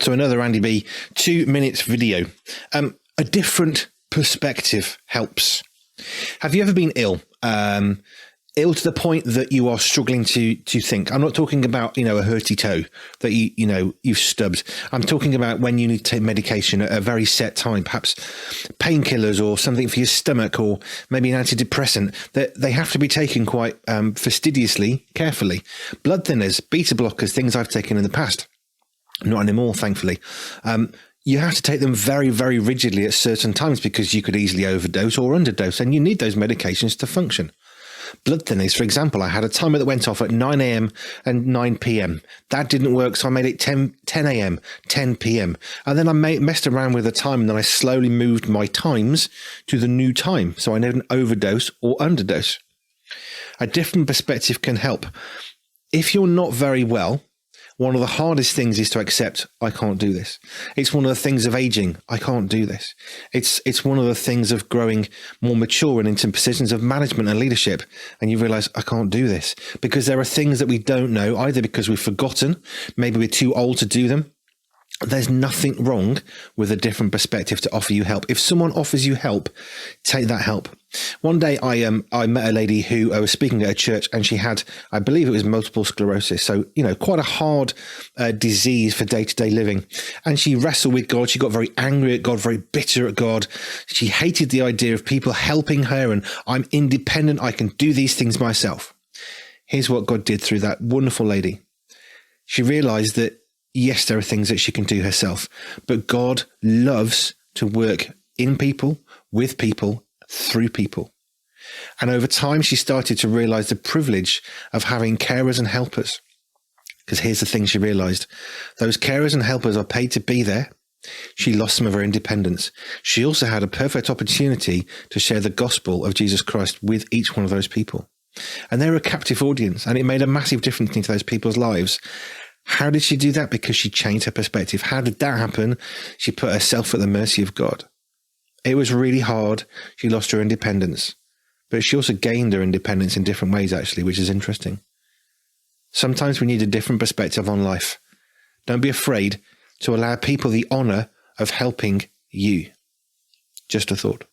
So another Andy B 2 minutes video. A different perspective helps. Have you ever been ill? Ill to the point that you are struggling to think. I'm not talking about, a hurty toe that you've stubbed. I'm talking about when you need to take medication at a very set time, perhaps painkillers or something for your stomach, or maybe an antidepressant, that they have to be taken quite fastidiously, carefully. Blood thinners, beta blockers, things I've taken in the past. Not anymore, thankfully. You have to take them very, very rigidly at certain times because you could easily overdose or underdose, and you need those medications to function. Blood thinners, for example, I had a timer that went off at 9 a.m. and 9 p.m. That didn't work, so I made it 10 a.m., 10 p.m. And then I messed around with the time, and then I slowly moved my times to the new time, so I didn't overdose or underdose. A different perspective can help. If you're not very well, one of the hardest things is to accept, I can't do this. It's one of the things of aging. I can't do this. It's one of the things of growing more mature and into positions of management and leadership. And you realize, I can't do this, because there are things that we don't know, either because we've forgotten, maybe we're too old to do them. There's nothing wrong with a different perspective to offer you help. If someone offers you help, take that help. One day I met a lady who was speaking at a church, and she had, I believe it was multiple sclerosis. So, quite a hard disease for day-to-day living. And she wrestled with God. She got very angry at God, very bitter at God. She hated the idea of people helping her, and I'm independent. I can do these things myself. Here's what God did through that wonderful lady. She realized that, yes, there are things that she can do herself, but God loves to work in people, with people, through people. And over time, she started to realize the privilege of having carers and helpers. Because here's the thing she realized. Those carers and helpers are paid to be there. She lost some of her independence. She also had a perfect opportunity to share the gospel of Jesus Christ with each one of those people. And they were a captive audience, and it made a massive difference into those people's lives. How did she do that? Because she changed her perspective. How did that happen? She put herself at the mercy of God. It was really hard. She lost her independence, but she also gained her independence in different ways, actually, which is interesting. Sometimes we need a different perspective on life. Don't be afraid to allow people the honor of helping you. Just a thought.